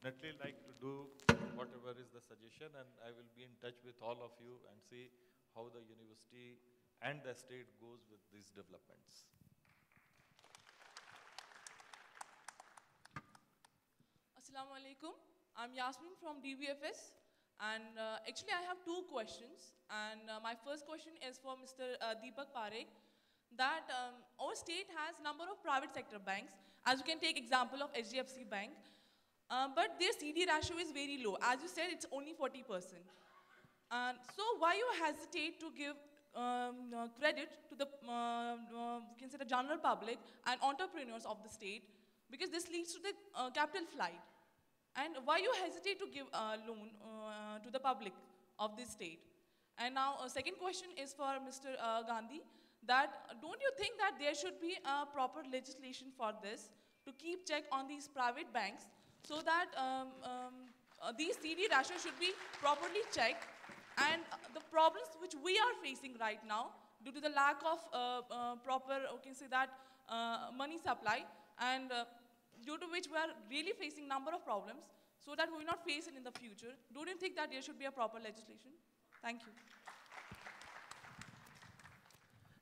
definitely like to do whatever is the suggestion, and I will be in touch with all of you and see how the university and the state goes with these developments. Assalamu alaikum. I'm Yasmin from DVFS, and actually I have two questions. And my first question is for Mr. Deepak Parikh. That our state has number of private sector banks, as you can take example of HDFC Bank, but their CD ratio is very low. As you said, it's only 40%. So why you hesitate to give credit to the, we can say the general public and entrepreneurs of the state, because this leads to the capital flight. And why you hesitate to give a loan to the public of this state? And now a second question is for Mr. Gandhi, that don't you think that there should be a proper legislation for this to keep check on these private banks, so that these CD ratios should be properly checked, and the problems which we are facing right now due to the lack of proper, okay, say that money supply, and due to which we are really facing number of problems, so that we will not face it in the future. Don't you think that there should be a proper legislation? Thank you.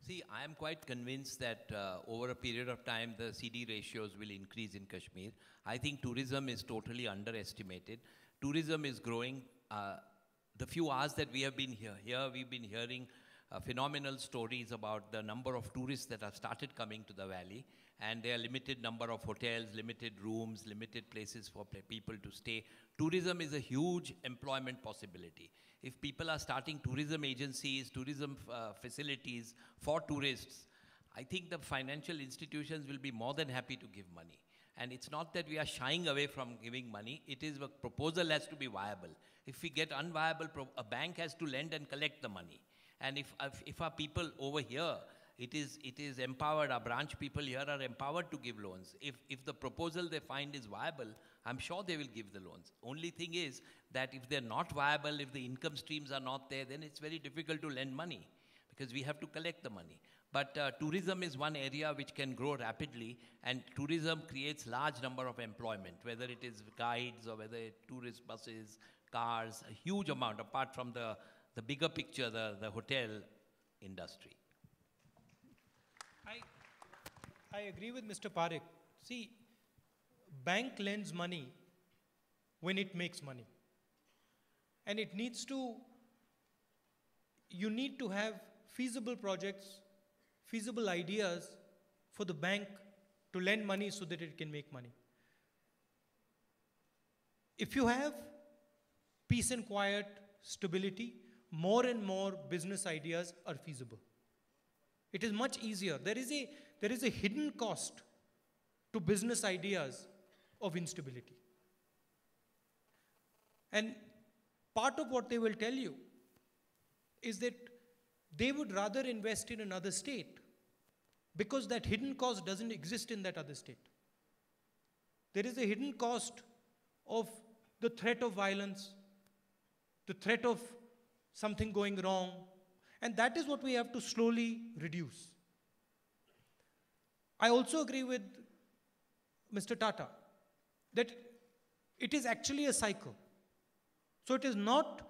See, I am quite convinced that over a period of time, the CD ratios will increase in Kashmir. I think tourism is totally underestimated. Tourism is growing. The few hours that we have been here we've been hearing phenomenal stories about the number of tourists that have started coming to the valley, and there are limited number of hotels, limited rooms, limited places for people to stay. Tourism is a huge employment possibility. If people are starting tourism agencies, tourism facilities for tourists, I think the financial institutions will be more than happy to give money. And it's not that we are shying away from giving money, it is a proposal has to be viable. If we get unviable, a bank has to lend and collect the money. And if our people over here, it is empowered, our branch people here are empowered to give loans. If the proposal they find is viable, I'm sure they will give the loans. Only thing is that if they're not viable, if the income streams are not there, then it's very difficult to lend money, because we have to collect the money. But tourism is one area which can grow rapidly, and tourism creates large number of employment, whether it is guides or whether it's tourist buses, cars, a huge amount, apart from the bigger picture, the hotel industry. I agree with Mr. Parikh. See, bank lends money when it makes money. And it needs to, you need to have feasible projects, feasible ideas for the bank to lend money so that it can make money. If you have peace and quiet, stability, more and more business ideas are feasible. It is much easier. There is a hidden cost to business ideas of instability. And part of what they will tell you is that they would rather invest in another state because that hidden cost doesn't exist in that other state. There is a hidden cost of the threat of violence, the threat of something going wrong, and that is what we have to slowly reduce. I also agree with Mr. Tata that it is actually a cycle. So it is not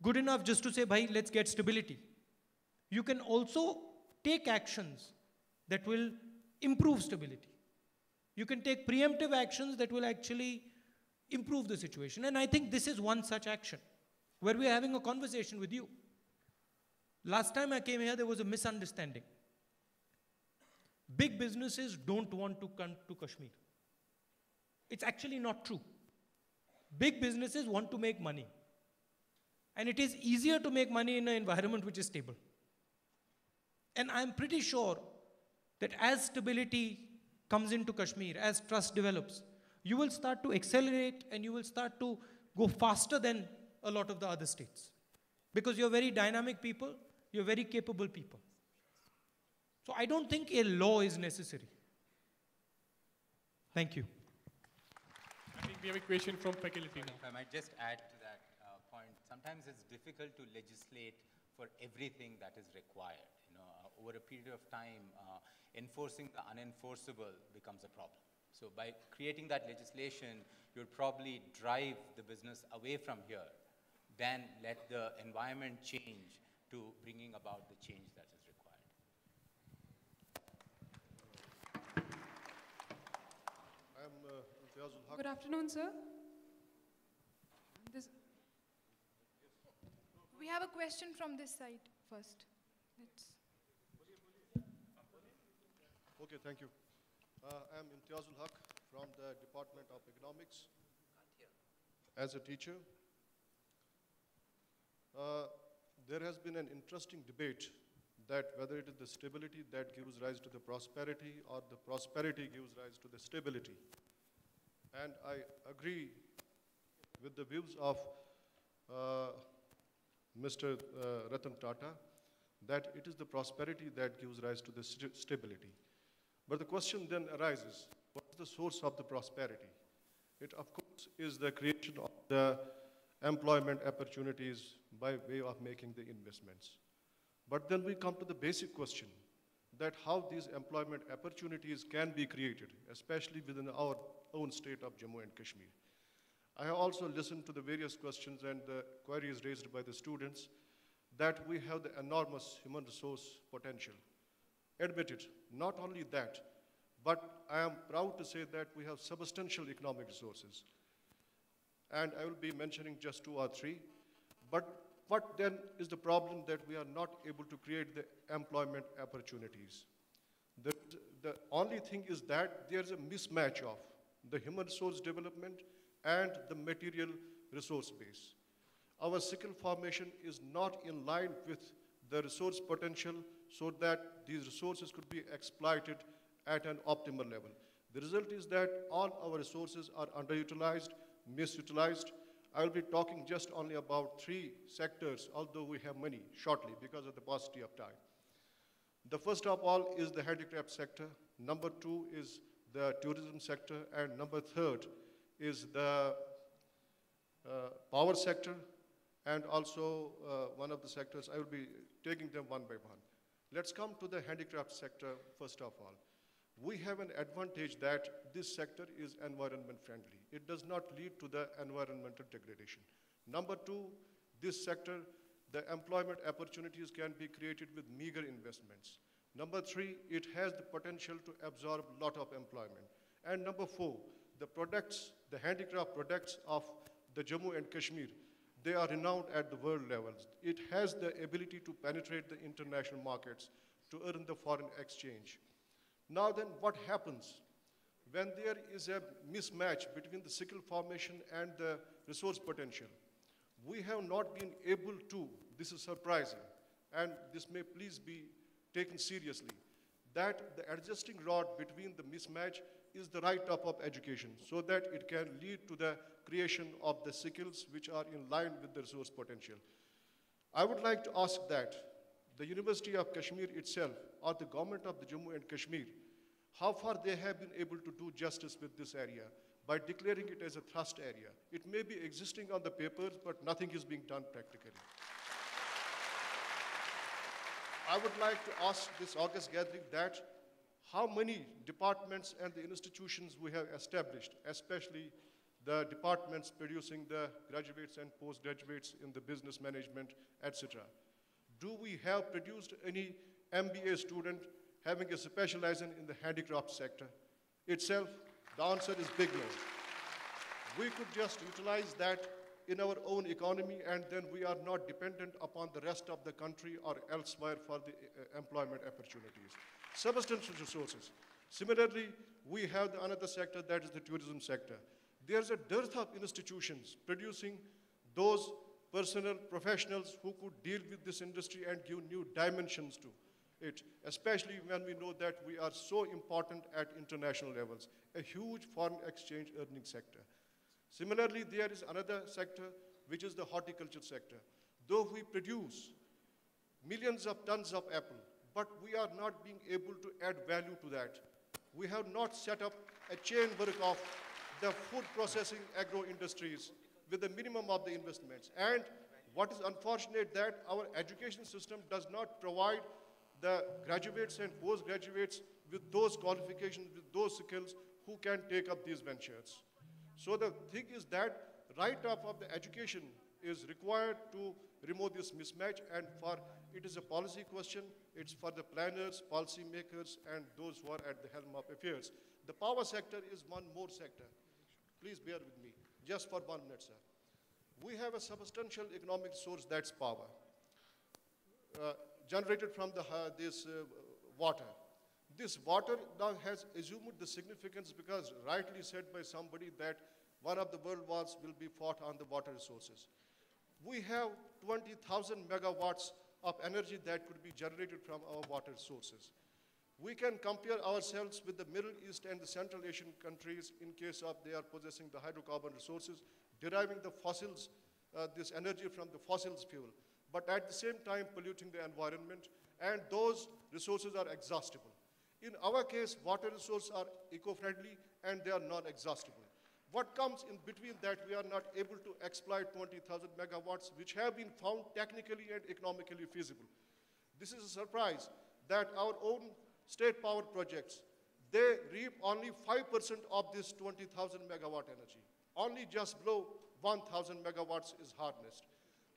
good enough just to say, bhai, let's get stability. You can also take actions that will improve stability. You can take preemptive actions that will actually improve the situation. And I think this is one such action where we are having a conversation with you. Last time I came here, there was a misunderstanding. Big businesses don't want to come to Kashmir. It's actually not true. Big businesses want to make money. And it is easier to make money in an environment which is stable. And I'm pretty sure that as stability comes into Kashmir, as trust develops, you will start to accelerate and you will start to go faster than a lot of the other states. Because you're very dynamic people, you're very capable people. So I don't think a law is necessary. Thank you. I think we have a question from faculty now. If I might just add to that point, sometimes it's difficult to legislate for everything that is required. You know, over a period of time, enforcing the unenforceable becomes a problem. So by creating that legislation, you'll probably drive the business away from here, then let the environment change to bringing about the change that is required. Good afternoon, sir. We have a question from this side first. Okay, thank you. I'm Imtiazul Haq from the Department of Economics. As a teacher, there has been an interesting debate that whether it is the stability that gives rise to the prosperity or the prosperity gives rise to the stability. And I agree with the views of Mr. Ratan Tata that it is the prosperity that gives rise to the stability. But the question then arises, what is the source of the prosperity? It, of course, is the creation of the employment opportunities by way of making the investments. But then we come to the basic question that how these employment opportunities can be created, especially within our own state of Jammu and Kashmir. I have also listened to the various questions and the queries raised by the students that we have the enormous human resource potential. Admitted, not only that, but I am proud to say that we have substantial economic resources. And I will be mentioning just 2 or 3. But what then is the problem that we are not able to create the employment opportunities? The only thing is that there is a mismatch of the human resource development and the material resource base. Our skill formation is not in line with the resource potential so that these resources could be exploited at an optimal level. The result is that all our resources are underutilized, misutilized. I will be talking just only about 3 sectors, although we have many, shortly, because of the paucity of time. The first of all is the handicraft sector. Number 2 is the tourism sector. And number 3 is the power sector. And also one of the sectors, I will be taking them one by one. Let's come to the handicraft sector first of all. We have an advantage that this sector is environment friendly. It does not lead to the environmental degradation. Number 2, this sector, the employment opportunities can be created with meager investments. Number 3, it has the potential to absorb a lot of employment. And number 4, the products, the handicraft products of the Jammu and Kashmir, they are renowned at the world levels. It has the ability to penetrate the international markets, to earn the foreign exchange. Now then, what happens when there is a mismatch between the skill formation and the resource potential? We have not been able to, this is surprising, and this may please be taken seriously, that the adjusting rod between the mismatch is the right type of education so that it can lead to the creation of the skills which are in line with the resource potential. I would like to ask that the University of Kashmir itself or the government of the Jammu and Kashmir, how far they have been able to do justice with this area by declaring it as a thrust area. It may be existing on the papers, but nothing is being done practically. I would like to ask this August gathering that how many departments and the institutions we have established, especially the departments producing the graduates and postgraduates in the business management, etc. Do we have produced any MBA student having a specialization in the handicraft sector itself? The answer is big no. We could just utilize that in our own economy, and then we are not dependent upon the rest of the country or elsewhere for the employment opportunities. Substantial resources. Similarly, we have another sector, that is the tourism sector. There's a dearth of institutions producing those personnel professionals who could deal with this industry and give new dimensions to it, especially when we know that we are so important at international levels, a huge foreign exchange earning sector. Similarly, there is another sector, which is the horticulture sector. Though we produce millions of tons of apple, but we are not being able to add value to that. We have not set up a chain work of the food processing agro industries with the minimum of the investments. And what is unfortunate that our education system does not provide the graduates and postgraduates with those qualifications, with those skills, who can take up these ventures. So the thing is that write-up of the education is required to remove this mismatch, and it is a policy question. It's for the planners, policy makers, and those who are at the helm of affairs. The power sector is one more sector. Please bear with me, just for 1 minute, sir. We have a substantial economic source, that's power, generated from this water. This water now has assumed the significance because rightly said by somebody that one of the world wars will be fought on the water resources. We have 20,000 megawatts of energy that could be generated from our water sources. We can compare ourselves with the Middle East and the Central Asian countries in case of they are possessing the hydrocarbon resources, deriving the fossils, this energy from the fossils fuel, but at the same time polluting the environment, and those resources are exhaustible. In our case, water resources are eco-friendly and they are non-exhaustible. What comes in between that, we are not able to exploit 20,000 megawatts, which have been found technically and economically feasible. This is a surprise that our own state power projects, they reap only 5% of this 20,000 megawatt energy. Only just below 1,000 megawatts is harnessed.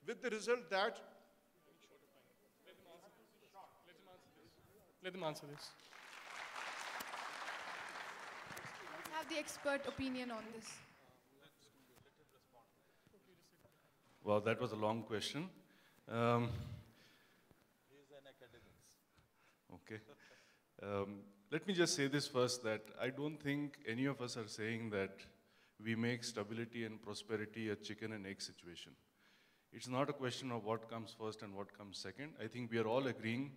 With the result that... Let them answer this. Let's have the expert opinion on this. Well, that was a long question. He is an academic. Okay. Let me just say this first, that I don't think any of us are saying that we make stability and prosperity a chicken and egg situation. It's not a question of what comes first and what comes second. I think we are all agreeing,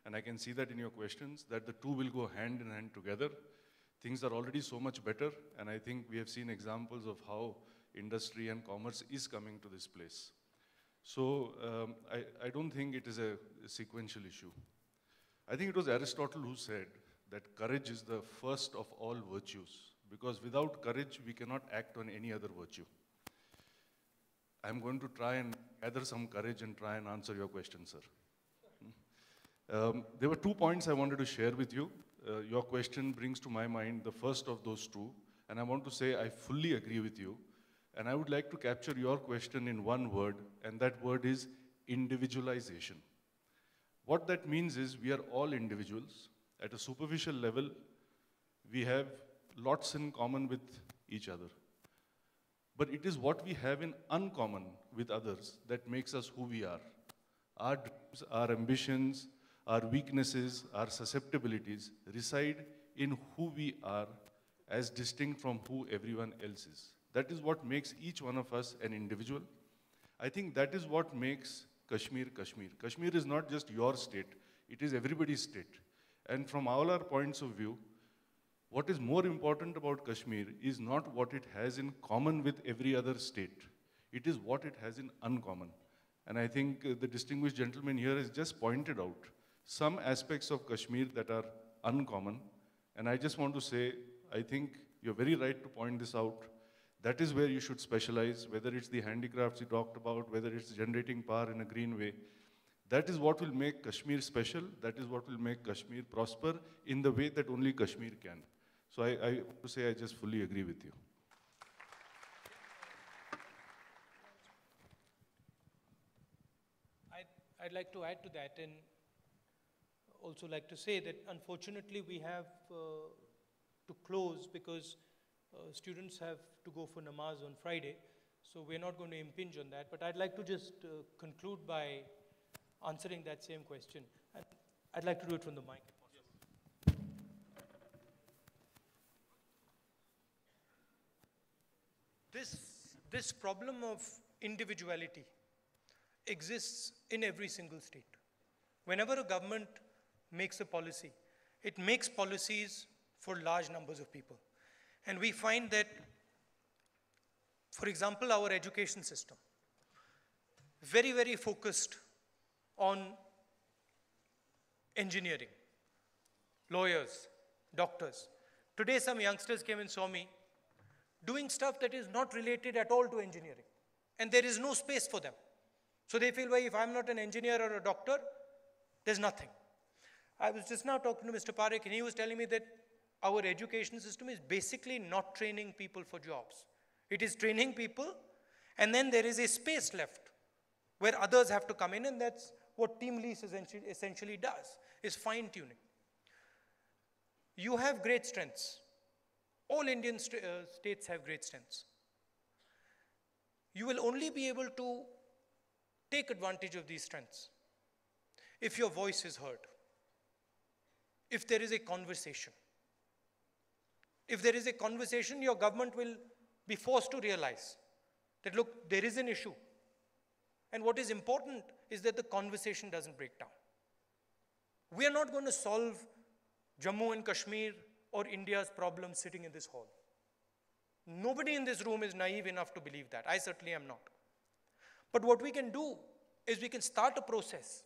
and I can see that in your questions, that the two will go hand in hand together. Things are already so much better, and I think we have seen examples of how industry and commerce is coming to this place. So I don't think it is a sequential issue. I think it was Aristotle who said that courage is the first of all virtues, because without courage, we cannot act on any other virtue. I'm going to try and gather some courage and try and answer your question, sir. There were 2 points I wanted to share with you. Your question brings to my mind the first of those two, and I want to say I fully agree with you. And I would like to capture your question in one word, and that word is individualization. What that means is we are all individuals. At a superficial level, we have lots in common with each other. But it is what we have in uncommon with others that makes us who we are. Our dreams, our ambitions, our weaknesses, our susceptibilities reside in who we are as distinct from who everyone else is. That is what makes each one of us an individual. I think that is what makes Kashmir, Kashmir. Kashmir is not just your state, it is everybody's state. And from all our points of view, what is more important about Kashmir is not what it has in common with every other state. It is what it has in uncommon. And I think the distinguished gentleman here has just pointed out some aspects of Kashmir that are uncommon. And I just want to say, I think you're very right to point this out. That is where you should specialize, whether it's the handicrafts you talked about, whether it's generating power in a green way. That is what will make Kashmir special. That is what will make Kashmir prosper in the way that only Kashmir can. So I want to say I just fully agree with you. I'd like to add to that, and also like to say that unfortunately we have to close because students have to go for namaz on Friday, so we're not going to impinge on that. But I'd like to just conclude by answering that same question. And I'd like to do it from the mic. This problem of individuality exists in every single state. Whenever a government makes a policy, it makes policies for large numbers of people. And we find that, for example, our education system, very, very focused on engineering, lawyers, doctors. Today, some youngsters came and saw me doing stuff that is not related at all to engineering. And there is no space for them. So they feel, well, if I'm not an engineer or a doctor, there's nothing. I was just now talking to Mr. Parikh, and he was telling me that our education system is basically not training people for jobs. It is training people, and then there is a space left where others have to come in, and that's what Team Lease essentially does, is fine-tuning. You have great strengths. All Indian states have great strengths. You will only be able to take advantage of these strengths if your voice is heard, if there is a conversation. If there is a conversation, your government will be forced to realize that, look, there is an issue. And what is important is that the conversation doesn't break down. We are not going to solve Jammu and Kashmir or India's problems sitting in this hall. Nobody in this room is naive enough to believe that. I certainly am not. But what we can do is we can start a process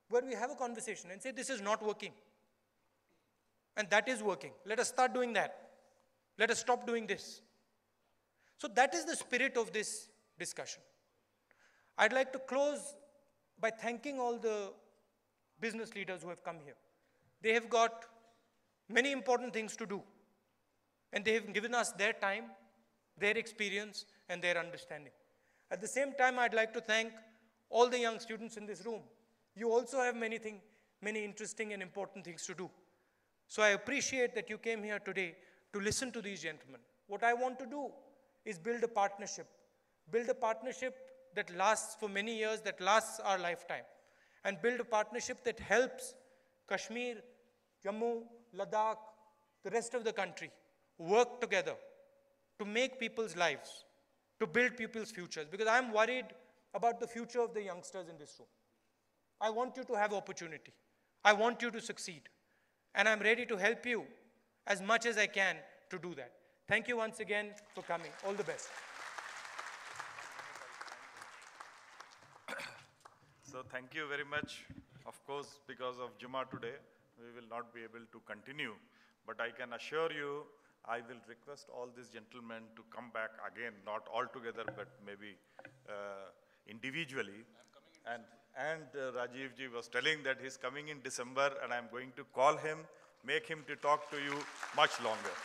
where we have a conversation and say, this is not working. And that is working. Let us start doing that. Let us stop doing this. So that is the spirit of this discussion. I'd like to close by thanking all the business leaders who have come here. They have got many important things to do. And they have given us their time, their experience, and their understanding. At the same time, I'd like to thank all the young students in this room. You also have many interesting and important things to do. So I appreciate that you came here today to listen to these gentlemen. What I want to do is build a partnership that lasts for many years, that lasts our lifetime, and build a partnership that helps Kashmir, Jammu, Ladakh, the rest of the country work together to make people's lives, to build people's futures. Because I'm worried about the future of the youngsters in this room. I want you to have opportunity. I want you to succeed. And I'm ready to help you as much as I can to do that. Thank you once again for coming. All the best. So thank you very much. Of course, because of Juma today, we will not be able to continue. But I can assure you, I will request all these gentlemen to come back again, not all together, but maybe individually. And Rajiv ji was telling that he's coming in December, and I'm going to call him, make him to talk to you much longer.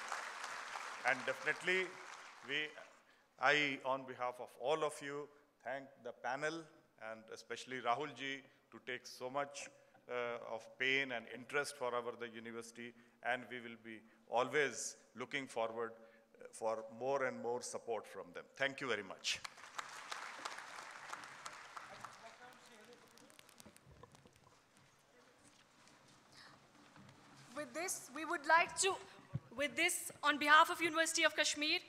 And definitely, I, on behalf of all of you, thank the panel, and especially Rahul ji, to take so much of pain and interest for the university, and we will be always looking forward for more and more support from them. Thank you very much. With this, on behalf of University of Kashmir,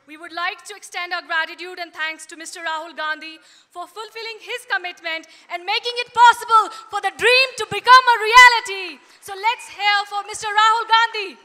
we would like to extend our gratitude and thanks to Mr. Rahul Gandhi for fulfilling his commitment and making it possible for the dream to become a reality. So let's hear for Mr. Rahul Gandhi.